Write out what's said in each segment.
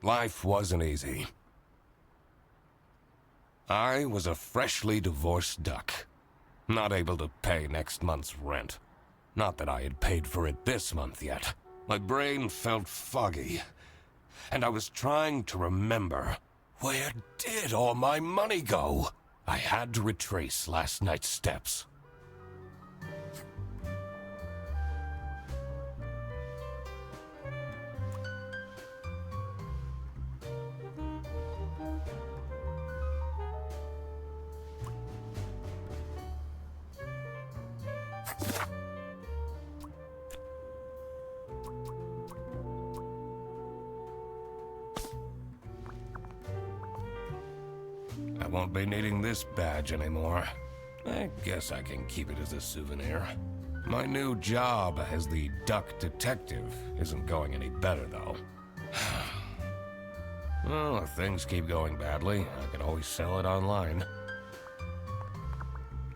life wasn't easy. I was a freshly divorced duck, not able to pay next month's rent. Not that I had paid for it this month yet. My brain felt foggy, and I was trying to remember, where did all my money go? I had to retrace last night's steps. I won't be needing this badge anymore. I guess I can keep it as a souvenir. My new job as the duck detective isn't going any better, though. Well, if things keep going badly, I can always sell it online.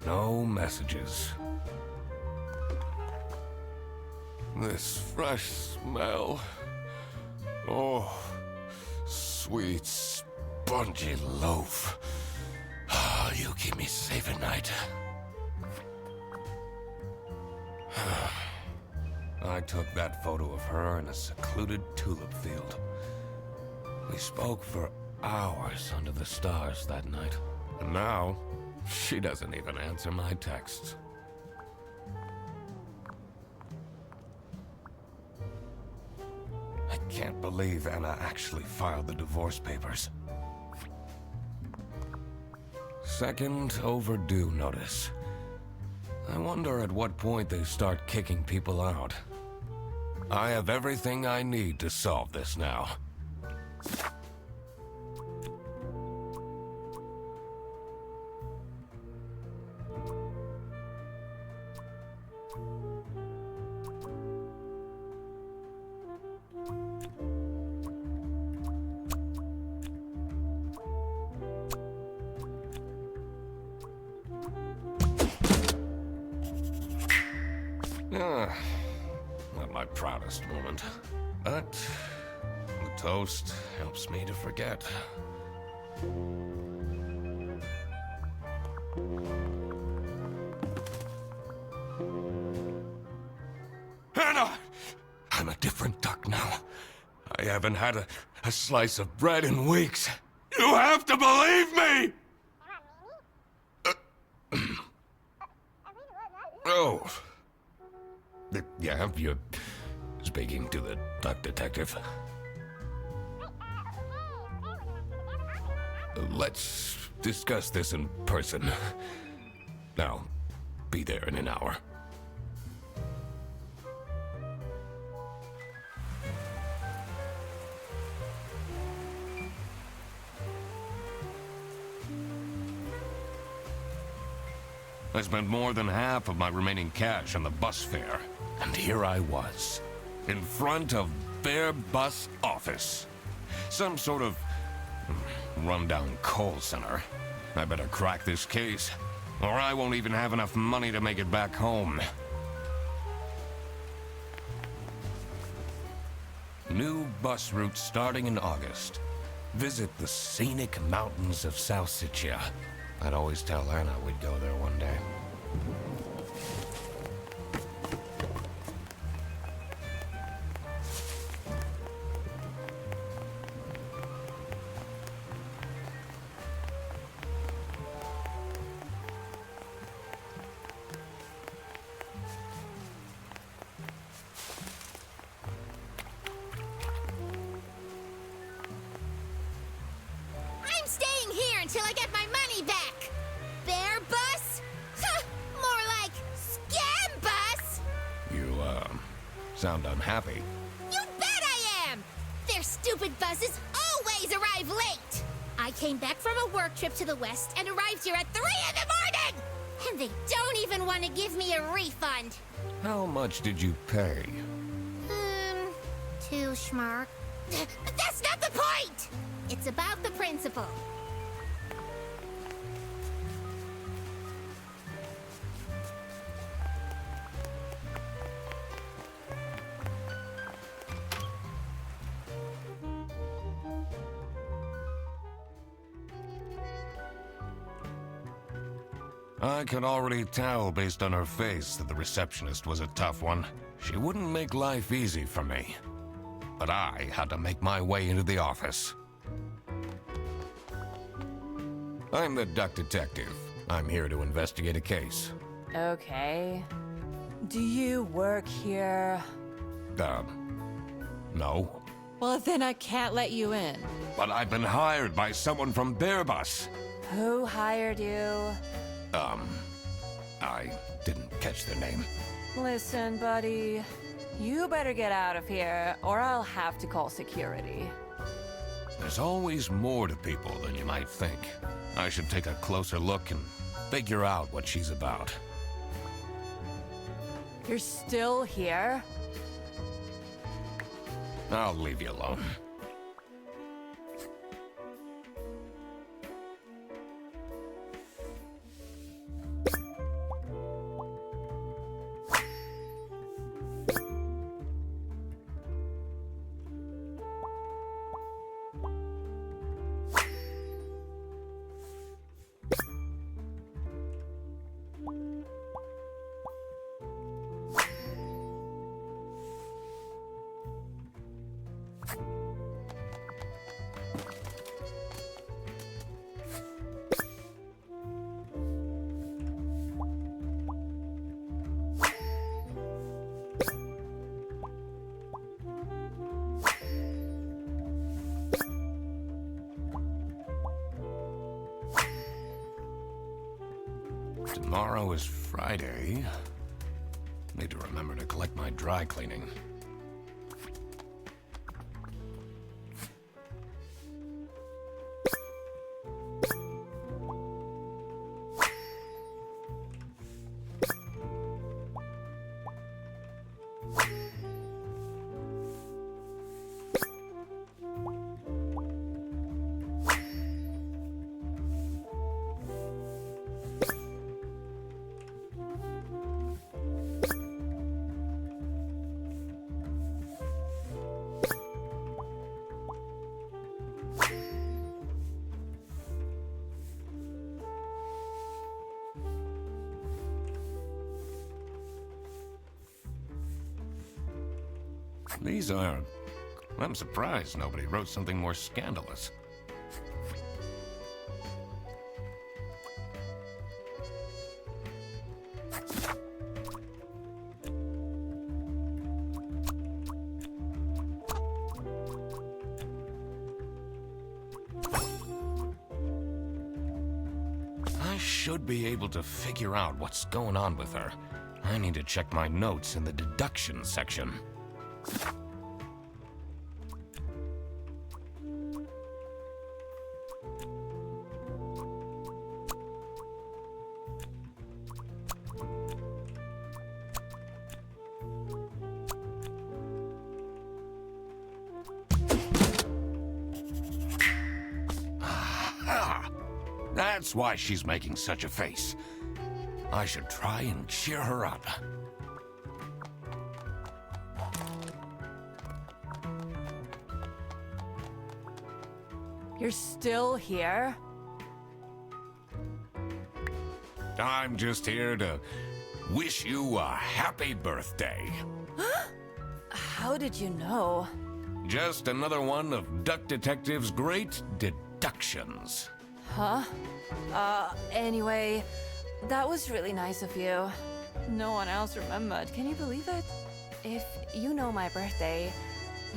No messages. This fresh smell. Oh, sweet, spongy loaf. Oh, you keep me safe at night. I took that photo of her in a secluded tulip field. We spoke for hours under the stars that night. And now, she doesn't even answer my texts. I can't believe Anna actually filed the divorce papers. Second overdue notice. I wonder at what point they start kicking people out. I have everything I need to solve this now. Not my proudest moment, but the toast helps me to forget. Anna! I'm a different duck now. I haven't had a slice of bread in weeks. You have to believe me! Oh. Yeah, you're speaking to the duck detective. Let's discuss this in person. I'll be there in an hour. I spent more than half of my remaining cash on the bus fare. And here I was, in front of their bus office. Some sort of rundown call center. I better crack this case, or I won't even have enough money to make it back home. New bus route starting in August. Visit the scenic mountains of Salsiccia. I'd always tell Anna we'd go there one day. Until I get my money back! Bear bus? More like scam bus! You, sound unhappy. You bet I am! Their stupid buses always arrive late! I came back from a work trip to the west and arrived here at 3 in the morning! And they don't even want to give me a refund. How much did you pay? 2 schmark. But that's not the point! It's about the principle. I could already tell based on her face that the receptionist was a tough one. She wouldn't make life easy for me. But I had to make my way into the office. I'm the duck detective. I'm here to investigate a case. Okay. Do you work here? No. Well, then I can't let you in. But I've been hired by someone from Bearbus. Who hired you? I didn't catch their name. Listen, buddy. You better get out of here, or I'll have to call security. There's always more to people than you might think. I should take a closer look and figure out what she's about. You're still here? I'll leave you alone. Tomorrow is Friday. Need to remember to collect my dry cleaning. These are... I'm surprised nobody wrote something more scandalous. I should be able to figure out what's going on with her. I need to check my notes in the deduction section. That's why she's making such a face. I should try and cheer her up. You're still here? I'm just here to wish you a happy birthday. How did you know? Just another one of Duck Detective's great deductions. Huh? Anyway, that was really nice of you. No one else remembered. Can you believe it? If you know my birthday,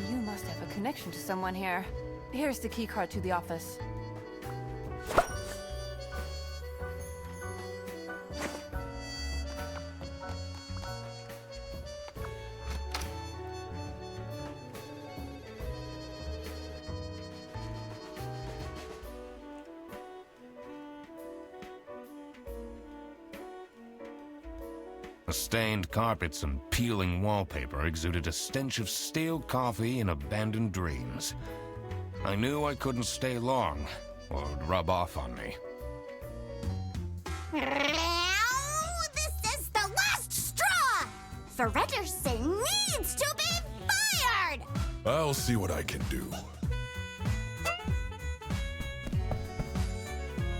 you must have a connection to someone here. Here's the key card to the office. The stained carpets and peeling wallpaper exuded a stench of stale coffee and abandoned dreams. I knew I couldn't stay long, or it would rub off on me. This is the last straw! Fredderson needs to be fired! I'll see what I can do.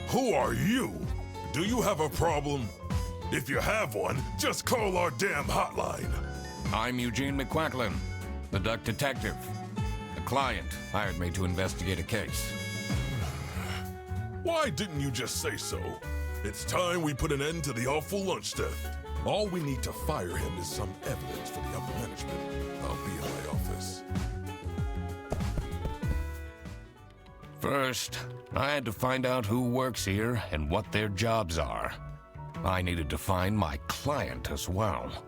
Who are you? Do you have a problem? If you have one, just call our damn hotline. I'm Eugene McQuacklin, the duck detective. The client hired me to investigate a case. Why didn't you just say so? It's time we put an end to the awful lunch theft. All we need to fire him is some evidence for the upper management. I'll be in my office. First, I had to find out who works here and what their jobs are. I needed to find my client as well.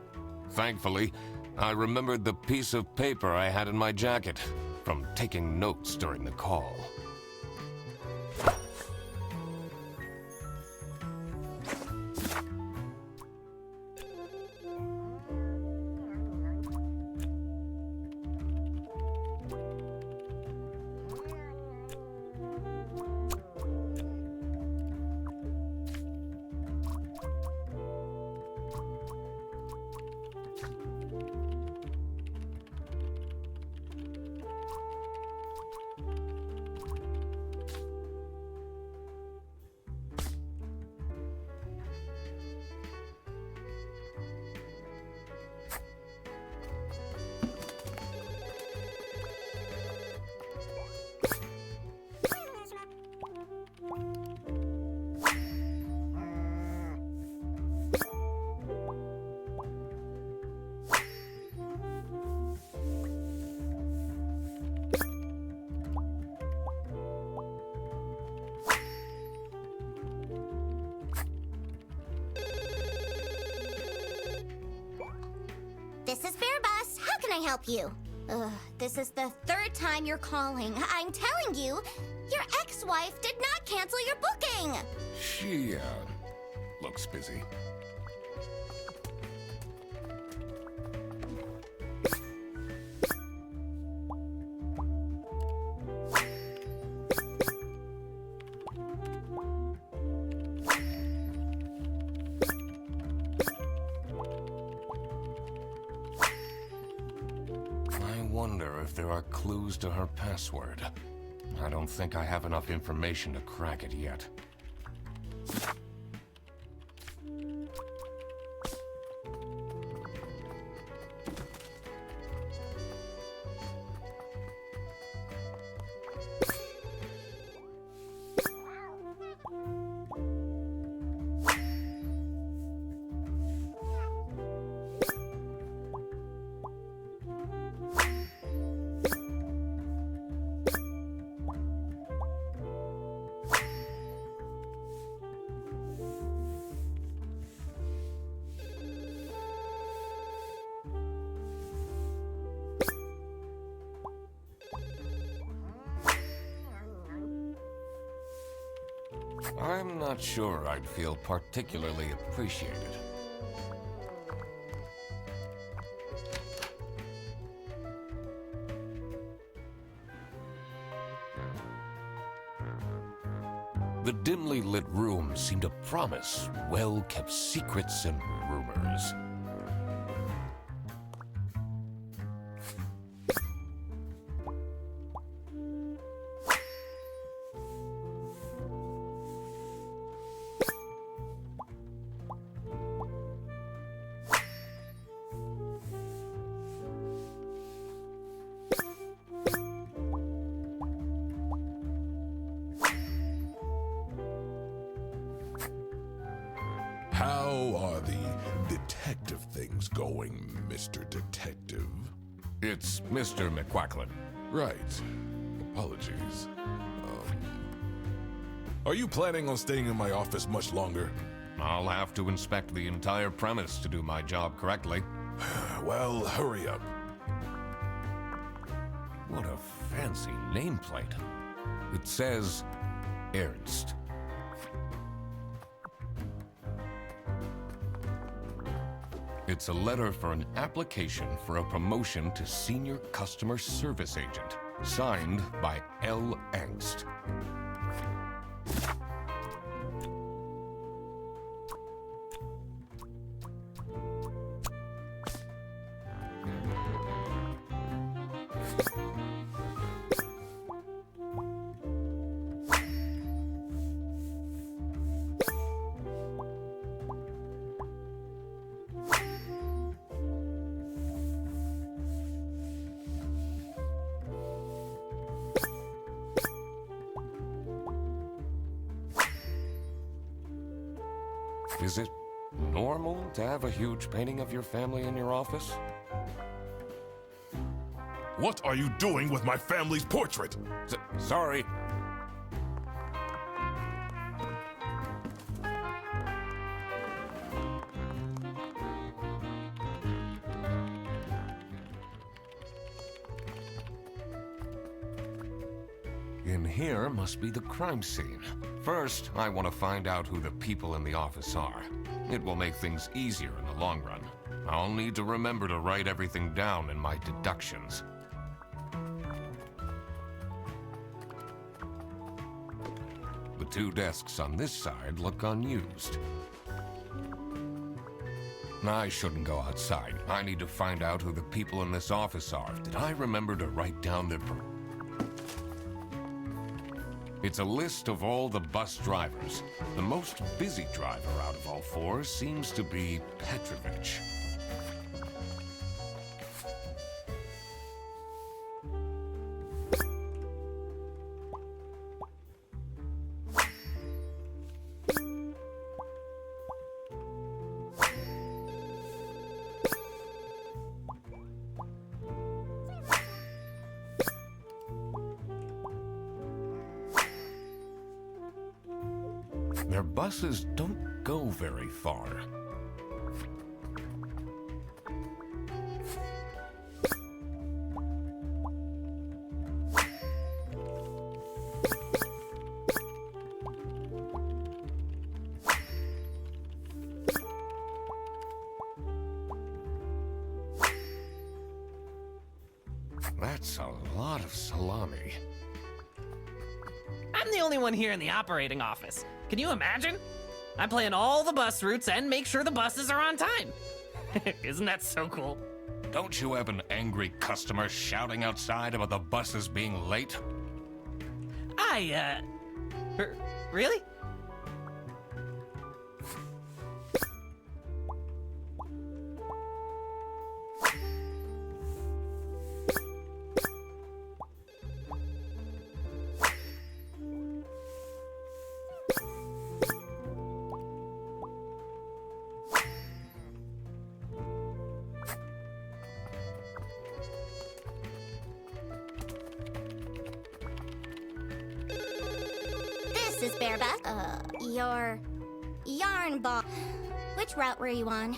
Thankfully, I remembered the piece of paper I had in my jacket from taking notes during the call. This is Fair Bus. How can I help you? This is the third time you're calling. I'm telling you, your ex-wife did not cancel your booking. She, looks busy. I wonder if there are clues to her password. I don't think I have enough information to crack it yet. I'm not sure I'd feel particularly appreciated. The dimly lit room seemed to promise well-kept secrets and rumors. How are the detective things going, Mr. Detective? It's Mr. McQuacklin. Right. Apologies. Are you planning on staying in my office much longer? I'll have to inspect the entire premise to do my job correctly. Well, hurry up. What a fancy nameplate. It says Ernst. It's a letter for an application for a promotion to Senior Customer Service Agent, signed by L. Angst. Is it normal to have a huge painting of your family in your office? What are you doing with my family's portrait? Sorry. In here must be the crime scene. First, I want to find out who the people in the office are. It will make things easier in the long run. I'll need to remember to write everything down in my deductions. The two desks on this side look unused. I shouldn't go outside. I need to find out who the people in this office are. Did I remember to write down their... It's a list of all the bus drivers. The most busy driver out of all four seems to be Petrovich. Their buses don't go very far. That's a lot of salami. I'm the only one here in the operating office. Can you imagine? I plan all the bus routes and make sure the buses are on time. Isn't that so cool? Don't you have an angry customer shouting outside about the buses being late? Really? This is Bearbuck. Your yarn ball. Which route were you on?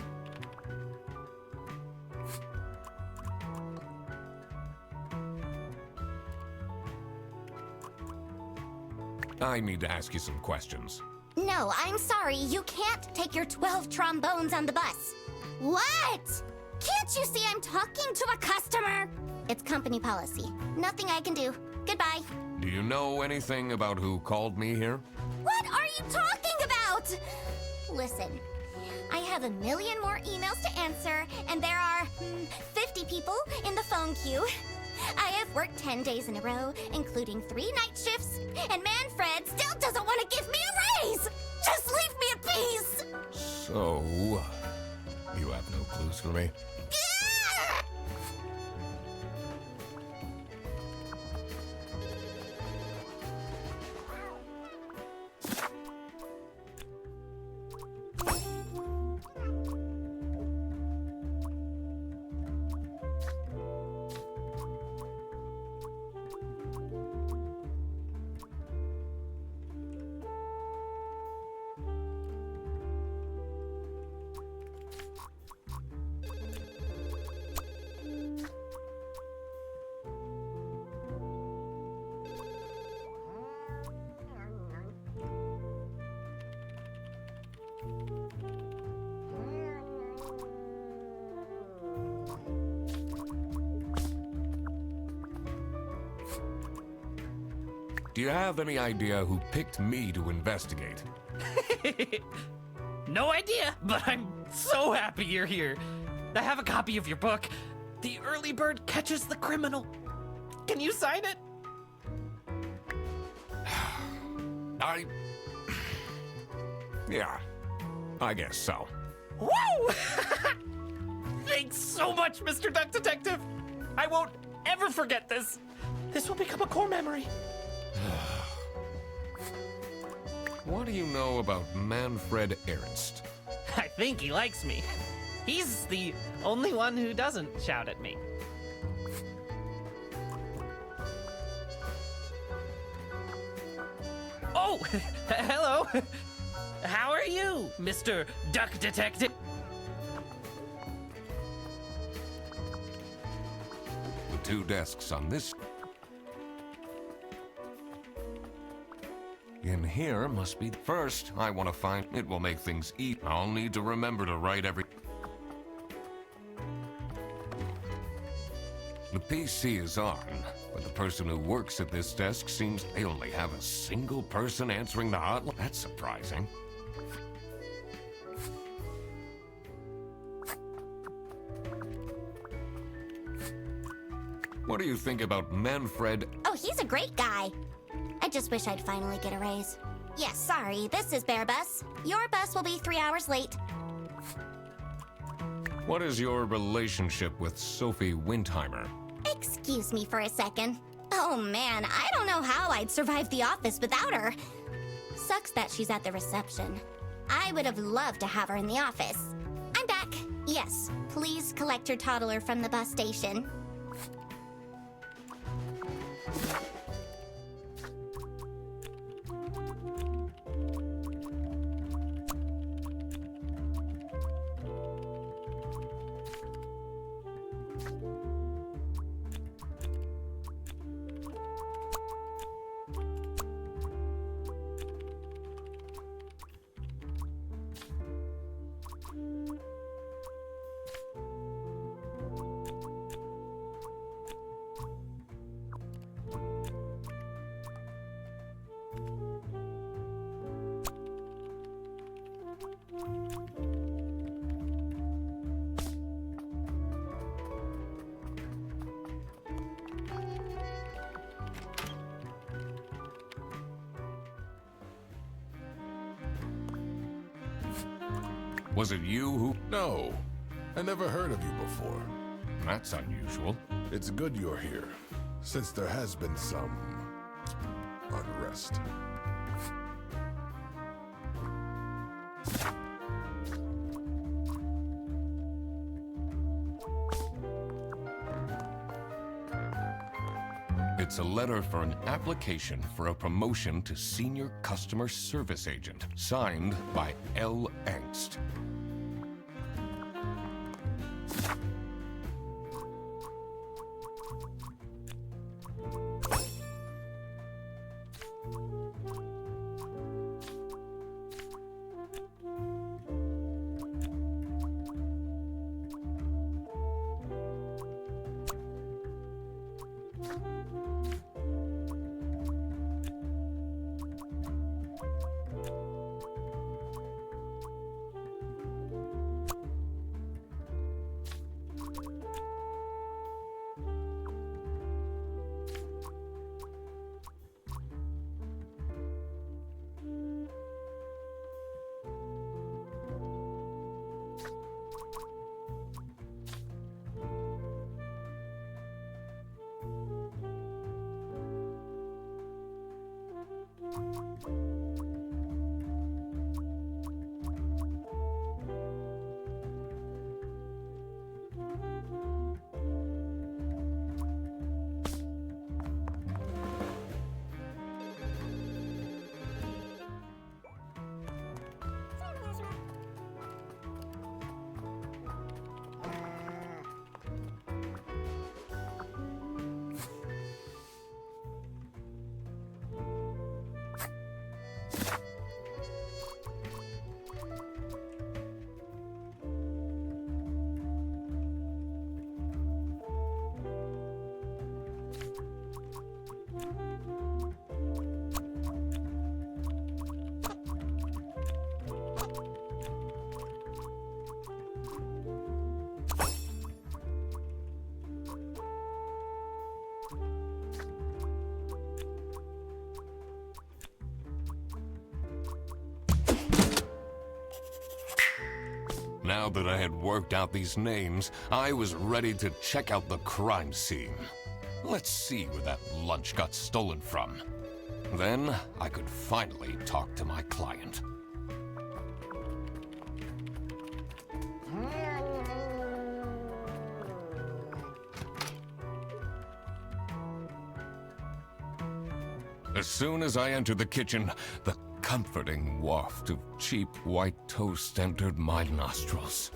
I need to ask you some questions. No, I'm sorry. You can't take your 12 trombones on the bus. What? Can't you see I'm talking to a customer? It's company policy. Nothing I can do. Goodbye. Do you know anything about who called me here? What are you talking about? Listen, I have a million more emails to answer, and there are 50 people in the phone queue. I have worked 10 days in a row, including 3 night shifts, and Manfred still doesn't want to give me a raise! Just leave me in peace! So, you have no clues for me? Do you have any idea who picked me to investigate? No idea, but I'm so happy you're here. I have a copy of your book, The Early Bird Catches the Criminal. Can you sign it? Yeah, I guess so. Woo! Thanks so much, Mr. Duck Detective. I won't ever forget this. This will become a core memory. What do you know about Manfred Ernst? think he likes me. He's the only one who doesn't shout at me. Oh, hello. How are you, Mr. Duck Detective? The two desks on this... In here must be... First, I want to find... It will make things easy. I'll need to remember to write every... The PC is on, but the person who works at this desk seems they only have a single person answering the hotline. That's surprising. What do you think about Manfred? Oh, he's a great guy. I just wish I'd finally get a raise. Yes, sorry, this is Bear Bus. Your bus will be 3 hours late. What is your relationship with Sophie Windheimer? Excuse me for a second. Oh man, I don't know how I'd survive the office without her. Sucks that she's at the reception. I would have loved to have her in the office. I'm back. Yes, please collect your toddler from the bus station. Was it you who... No, I never heard of you before. That's unusual. It's good you're here, since there has been some unrest. It's a letter for an application for a promotion to Senior Customer Service Agent, signed by L. Angst. Now that I had worked out these names, I was ready to check out the crime scene. Let's see where that lunch got stolen from. Then I could finally talk to my client. As soon as I entered the kitchen, the comforting waft of cheap white toast entered my nostrils.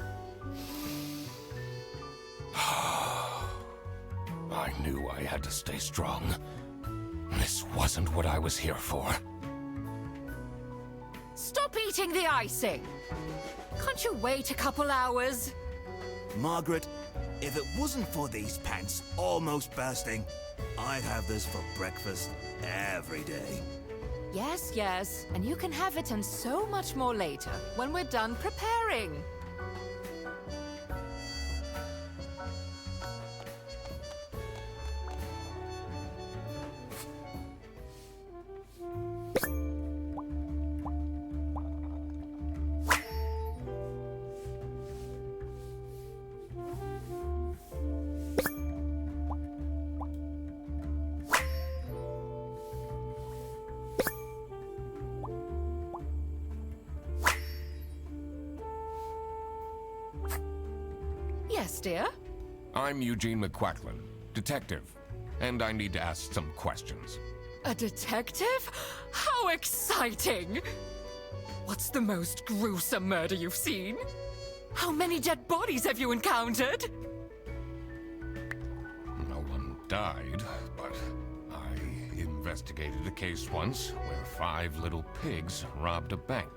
I knew I had to stay strong. This wasn't what I was here for. Stop eating the icing! Can't you wait a couple hours? Margaret, if it wasn't for these pants almost bursting, I'd have this for breakfast every day. Yes, yes, and you can have it and so much more later, when we're done preparing. Yes, dear? I'm Eugene McQuacklin, detective, and I need to ask some questions. A detective? How exciting! What's the most gruesome murder you've seen? How many dead bodies have you encountered? No one died, but I investigated a case once where 5 little pigs robbed a bank.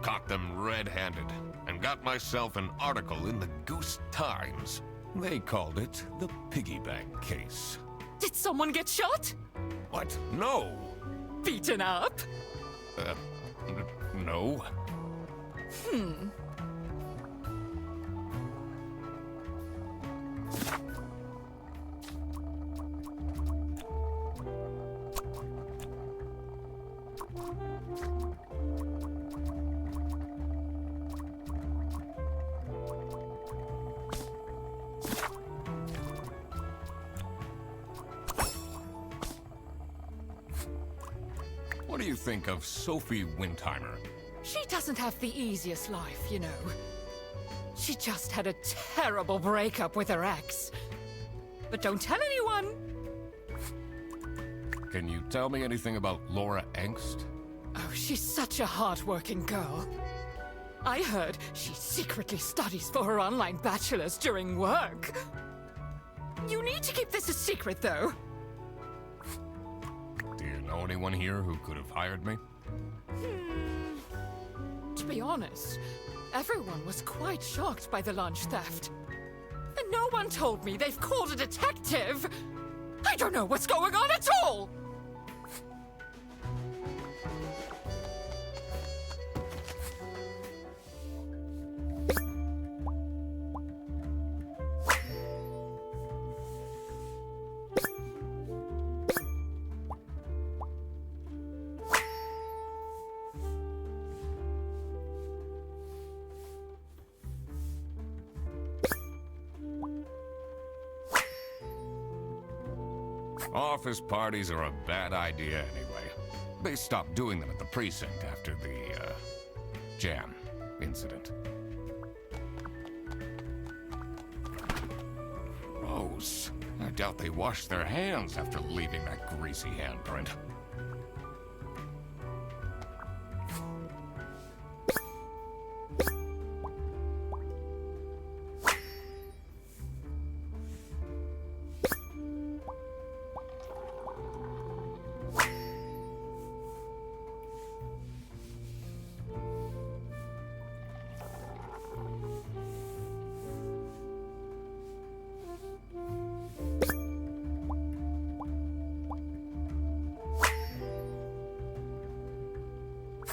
Caught them red-handed, and got myself an article in the Goose Times. They called it the piggy bank case. Did someone get shot? What? No! Beaten up? No. What do you think of Sophie Windheimer? She doesn't have the easiest life, you know. She just had a terrible breakup with her ex. But don't tell anyone! Can you tell me anything about Laura Angst? Oh, she's such a hard-working girl. I heard she secretly studies for her online bachelor's during work. You need to keep this a secret, though. Do you know anyone here who could have hired me? To be honest, everyone was quite shocked by the lunch theft. And no one told me they've called a detective! I don't know what's going on at all! Office parties are a bad idea anyway. They stopped doing them at the precinct after the, jam incident. Gross. I doubt they washed their hands after leaving that greasy handprint.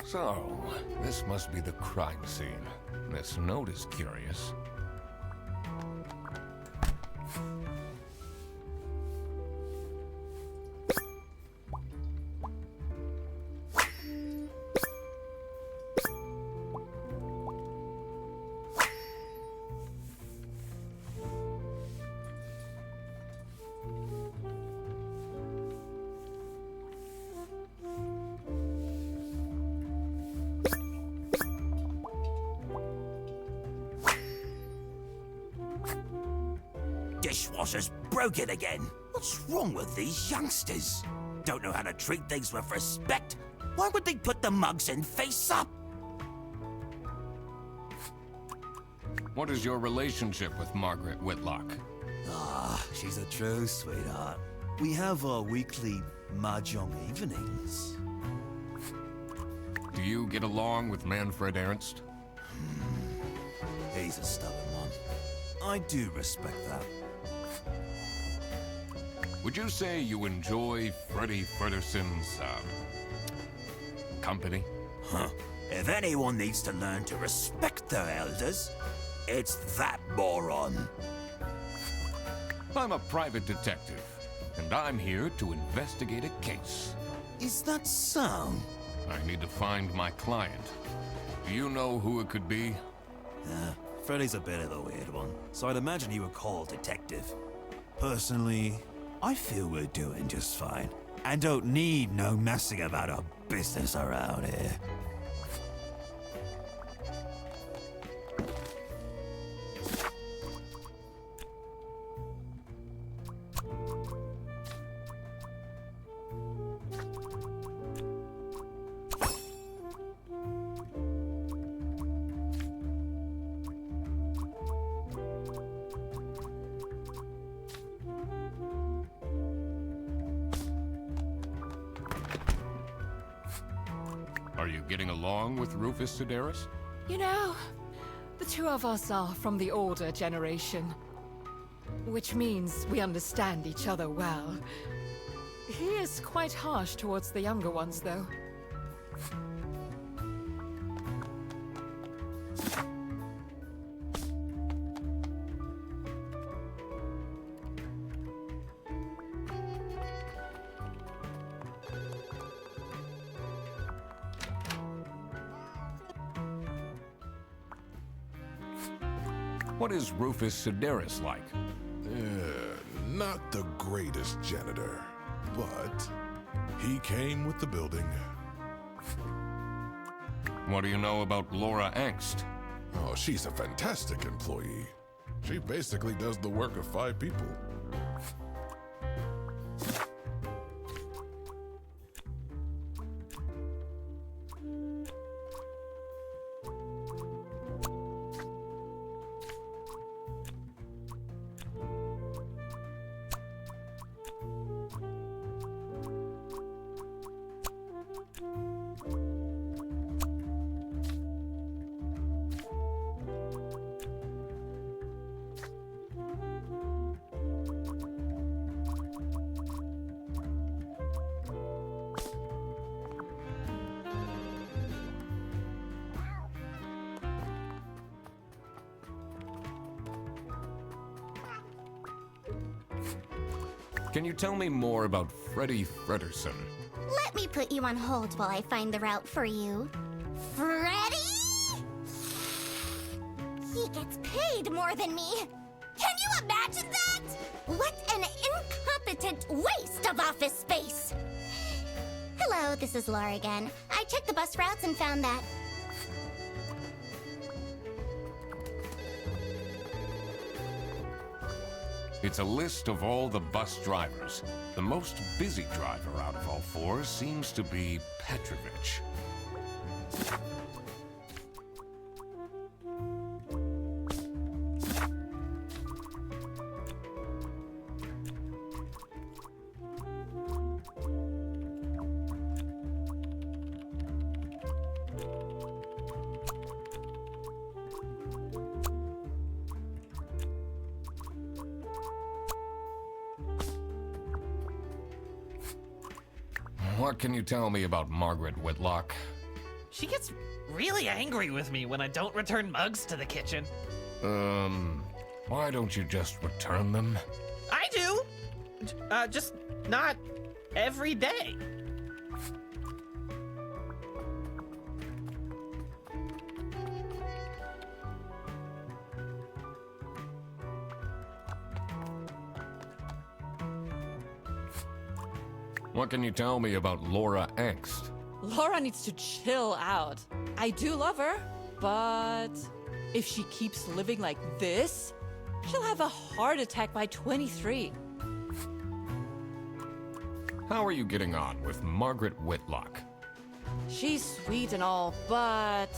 So, this must be the crime scene. This note is curious. dishwasher's broken again. What's wrong with these youngsters? Don't know how to treat things with respect? Why would they put the mugs in face up? What is your relationship with Margaret Whitlock? She's a true sweetheart. We have our weekly mahjong evenings. Do you get along with Manfred Ernst? He's a stubborn one. I do respect that. Would you say you enjoy Freddie Frederson's, company? Huh. If anyone needs to learn to respect their elders, it's that moron. I'm a private detective, and I'm here to investigate a case. Is that so? I need to find my client. Do you know who it could be? Freddy's a bit of a weird one, so I'd imagine he would call detective. Personally, I feel we're doing just fine, and don't need no messing about our business around here. Are you getting along with Rufus Sedaris? You know, the two of us are from the older generation, which means we understand each other well. He is quite harsh towards the younger ones, though. What is Rufus Sedaris like? Not the greatest janitor, but he came with the building. What do you know about Laura Angst? Oh, she's a fantastic employee. She basically does the work of 5 people. Can you tell me more about Freddie Frederson? Let me put you on hold while I find the route for you. Freddy? He gets paid more than me. Can you imagine that? What an incompetent waste of office space. Hello, this is Laura again. I checked the bus routes and found that. It's a list of all the bus drivers. The most busy driver out of all 4 seems to be Petrovich. What can you tell me about Margaret Whitlock? She gets really angry with me when I don't return mugs to the kitchen. Why don't you just return them? I do! Just not every day. What can you tell me about Laura Angst? Laura needs to chill out. I do love her, but if she keeps living like this, She'll have a heart attack by 23. How are you getting on with Margaret Whitlock? She's sweet and all, but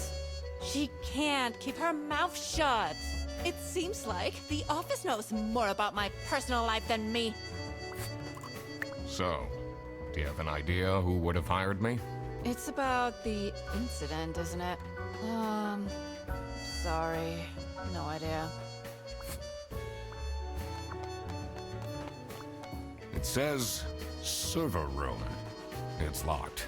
she can't keep her mouth shut. It seems like the office knows more about my personal life than me. So, do you have an idea who would have hired me? It's about the incident, isn't it? Sorry. No idea. It says server room. It's locked.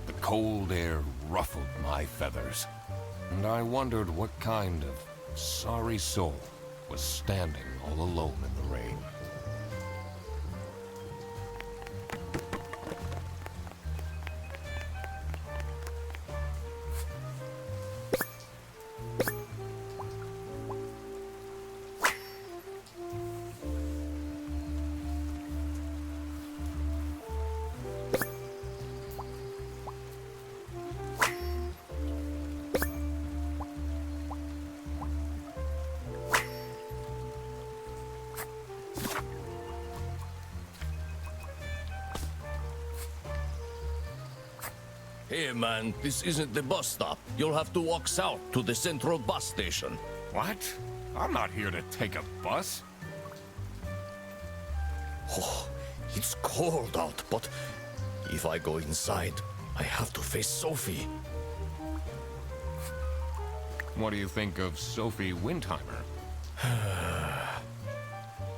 The cold air ruffled my feathers, and I wondered what kind of sorry soul was standing all alone in the rain. Hey man, this isn't the bus stop. You'll have to walk south to the central bus station. What? I'm not here to take a bus. Oh, it's cold out, but if I go inside, I have to face Sophie. What do you think of Sophie Windheimer?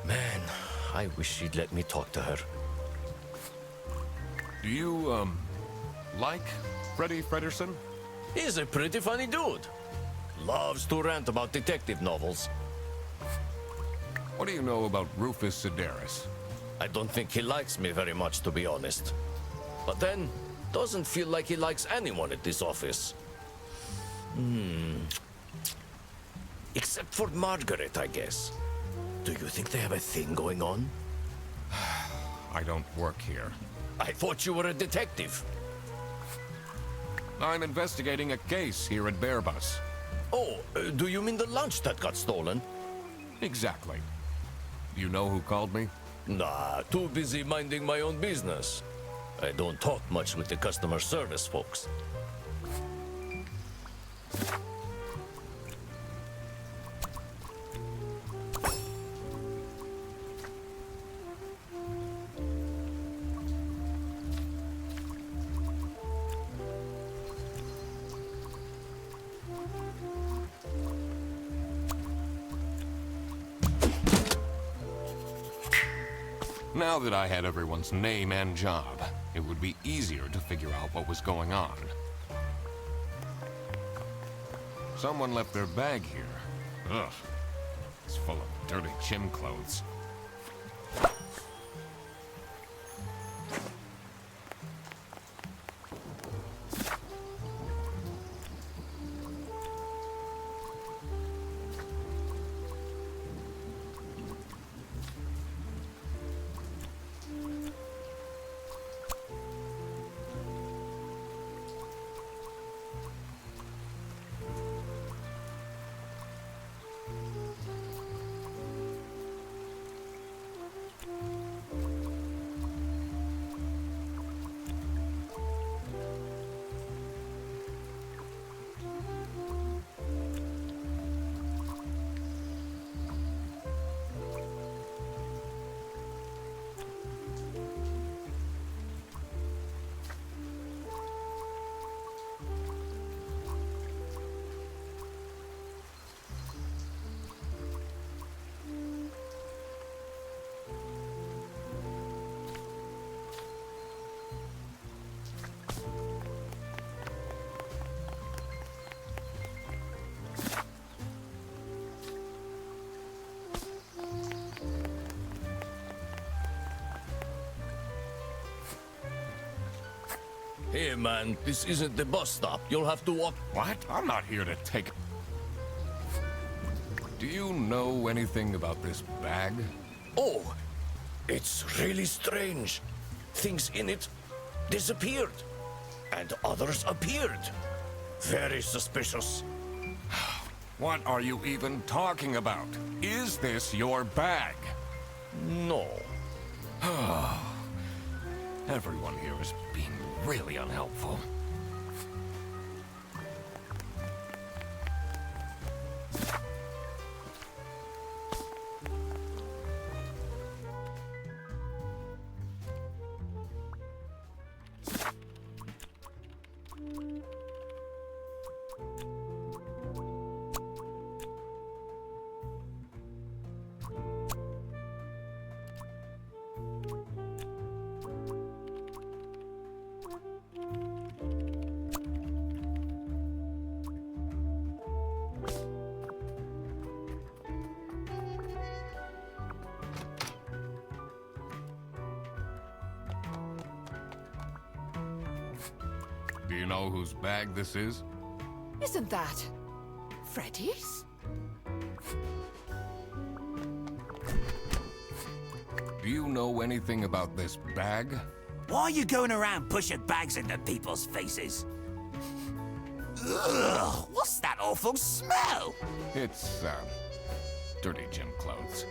Man, I wish she'd let me talk to her. Do you, like Freddie Frederson? He's a pretty funny dude. Loves to rant about detective novels. What do you know about Rufus Sedaris? I don't think he likes me very much, to be honest. But then, doesn't feel like he likes anyone at this office. Except for Margaret, I guess. Do you think they have a thing going on? I don't work here. I thought you were a detective. I'm investigating a case here at Bearbus. Oh, do you mean the lunch that got stolen? Exactly. You know who called me? Nah, too busy minding my own business. I don't talk much with the customer service folks. Now that I had everyone's name and job, it would be easier to figure out what was going on. Someone left their bag here. Ugh. It's full of dirty gym clothes. Hey man, this isn't the bus stop. You'll have to walk. What? I'm not here to take... Do you know anything about this bag? Oh, it's really strange. Things in it disappeared, and others appeared. Very suspicious. What are you even talking about? Is this your bag? No. Everyone here is being really unhelpful. Do you know whose bag this is? Isn't that Freddy's? Do you know anything about this bag? Why are you going around pushing bags into people's faces? Ugh, what's that awful smell? It's, dirty gym clothes.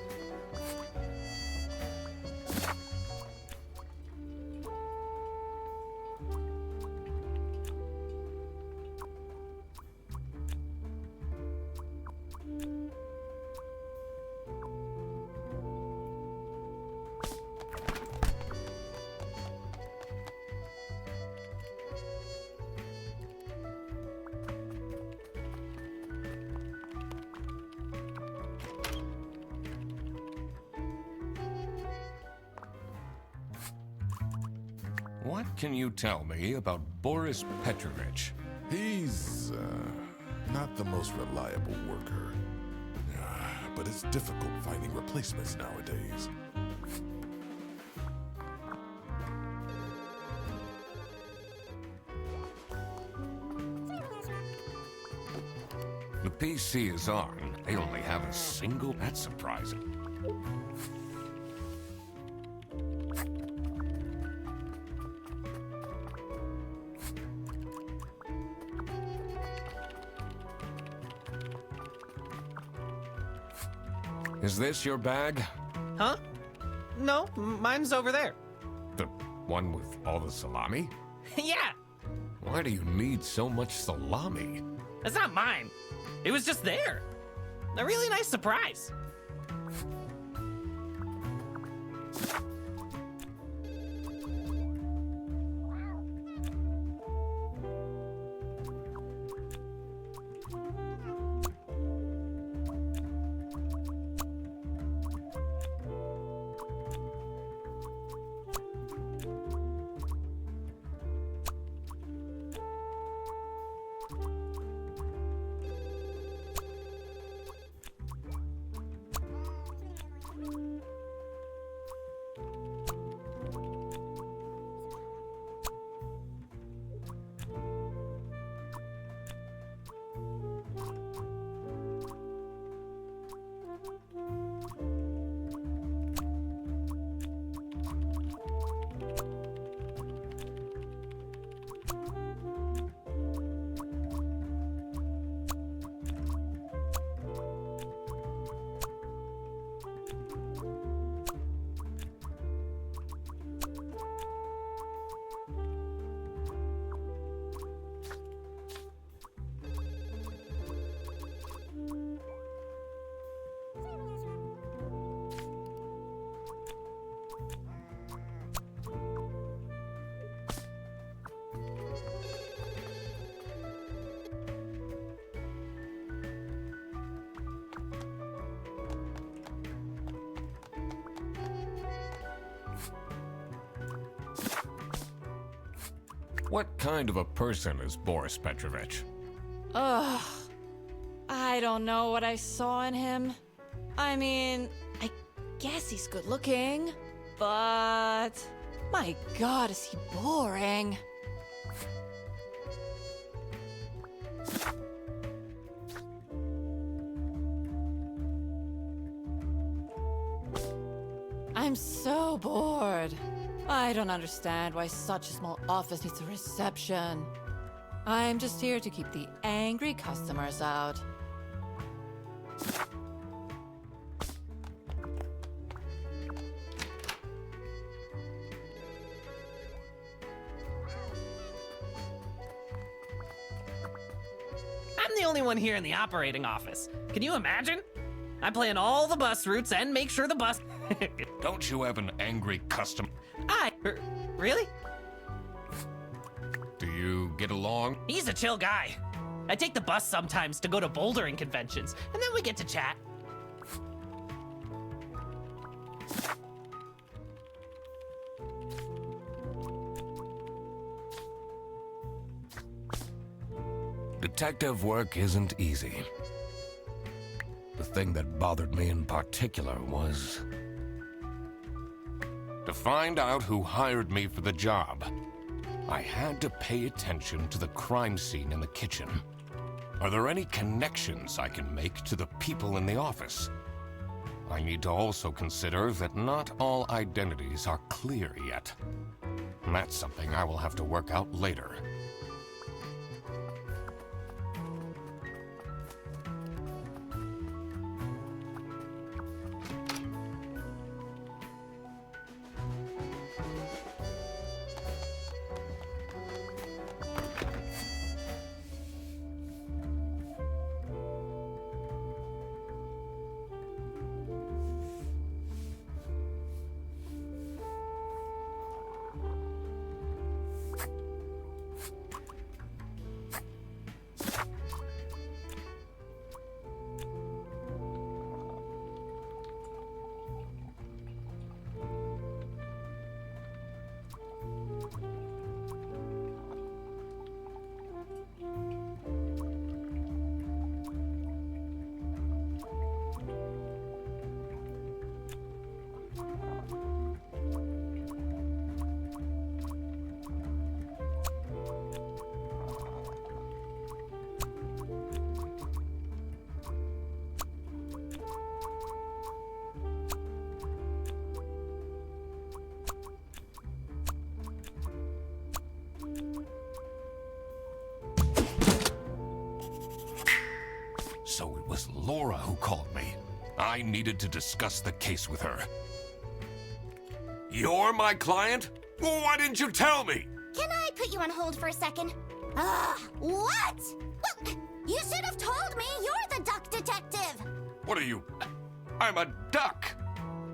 What can you tell me about Boris Petrovich? He's, not the most reliable worker. But it's difficult finding replacements nowadays. The PC is on. They only have a single... That's surprising. Is this your bag? Huh? No, mine's over there. The one with all the salami? Yeah, Why do you need so much salami? it's not mine. It was just there. A really nice surprise. What kind of a person is Boris Petrovich? Ugh. I don't know what I saw in him. I mean, I guess he's good looking, but my God, is he boring. I'm so bored. I don't understand why such a small office needs a reception. I'm just here to keep the angry customers out. I'm the only one here in the operating office. Can you imagine? I plan all the bus routes and make sure the bus... Don't you have an angry customer? Really? Do you get along? He's a chill guy. I take the bus sometimes to go to bouldering conventions, and then we get to chat. Detective work isn't easy. The thing that bothered me in particular was to find out who hired me for the job. I had to pay attention to the crime scene in the kitchen. Are there any connections I can make to the people in the office? I need to also consider that not all identities are clear yet. And that's something I will have to work out later. So it was Laura who called me. I needed to discuss the case with her. You're my client? Why didn't you tell me? Can I put you on hold for a second? What? Well, you should have told me you're the duck detective. What are you? I'm a duck.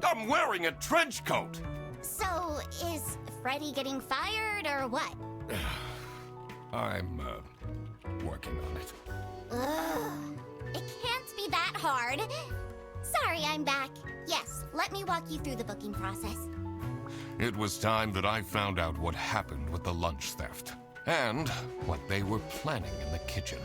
I'm wearing a trench coat. So, is Freddy getting fired or what? I'm, working on it. Ugh. It can't be that hard. Sorry, I'm back. Yes, let me walk you through the booking process. It was time that I found out what happened with the lunch theft and what they were planning in the kitchen.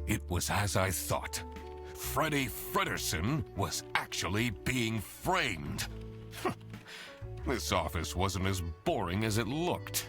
It was as I thought. Freddy Fredderson was actually being framed. This office wasn't as boring as it looked.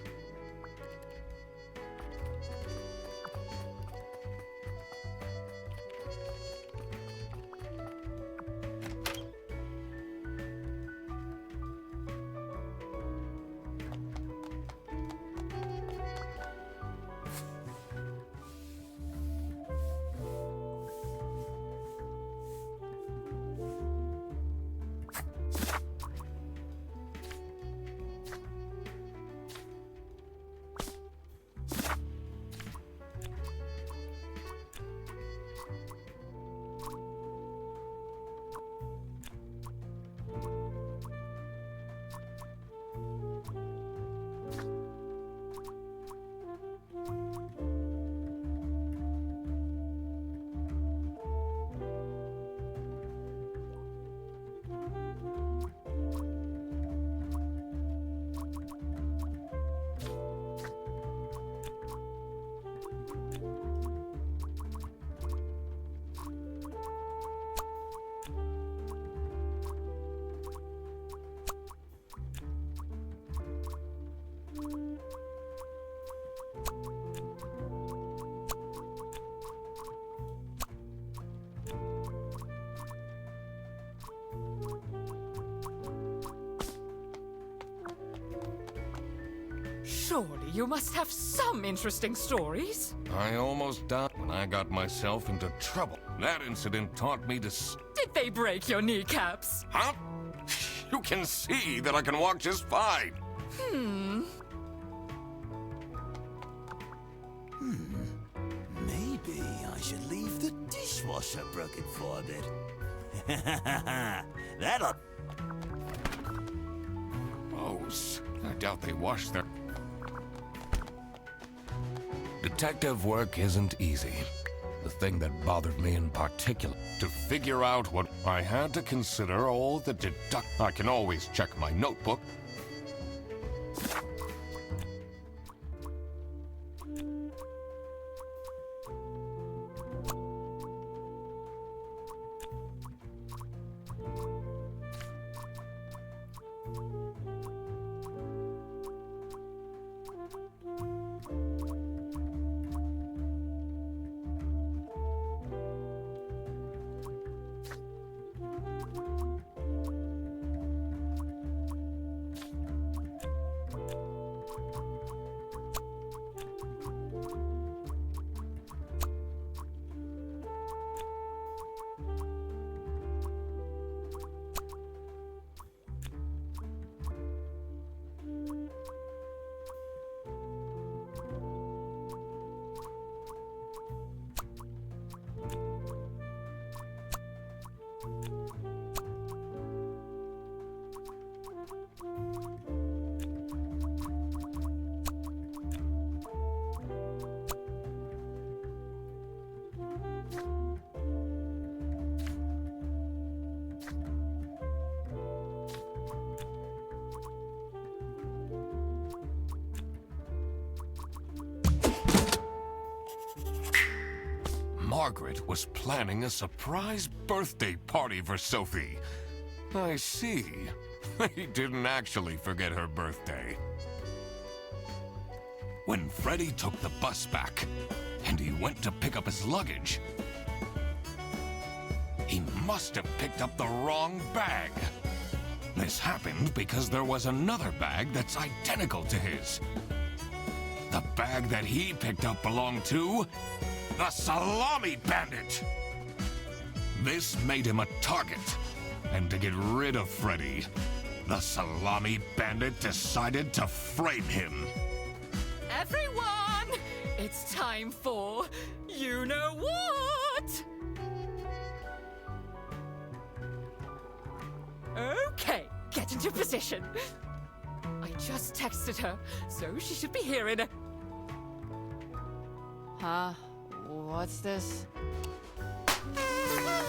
Surely you must have some interesting stories. I almost died when I got myself into trouble. That incident taught me to Did they break your kneecaps? Huh? You can see that I can walk just fine. Maybe I should leave the dishwasher broken for a bit. That'll... Gross. I doubt they wash their... Detective work isn't easy. The thing that bothered me in particular, to figure out what I had to consider all the I can always check my notebook. Margaret was planning a surprise birthday party for Sophie. I see. They didn't actually forget her birthday. When Freddy took the bus back, and he went to pick up his luggage, he must have picked up the wrong bag. This happened because there was another bag that's identical to his. The bag that he picked up belonged to the Salami Bandit. This made him a target, and to get rid of Freddy, the Salami Bandit decided to frame him. Everyone, it's time for you know what? Okay, get into position. I just texted her, so she should be here in a... Huh? What's this?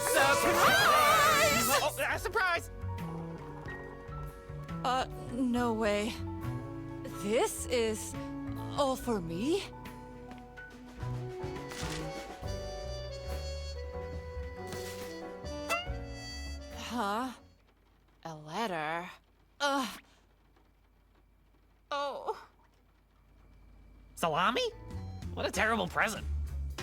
Surprise! Oh, surprise! No way. This is all for me? Huh? A letter? Ugh. Oh. Salami? What a terrible present.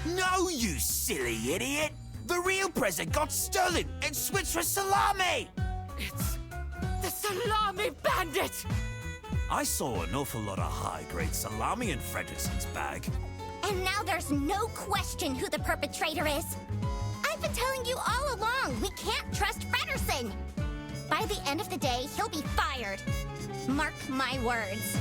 No, you silly idiot! The real present got stolen and switched for Salami! It's the Salami Bandit! I saw an awful lot of high-grade salami in Fredrickson's bag. And now there's no question who the perpetrator is. I've been telling you all along, we can't trust Frederson. By the end of the day, he'll be fired. Mark my words.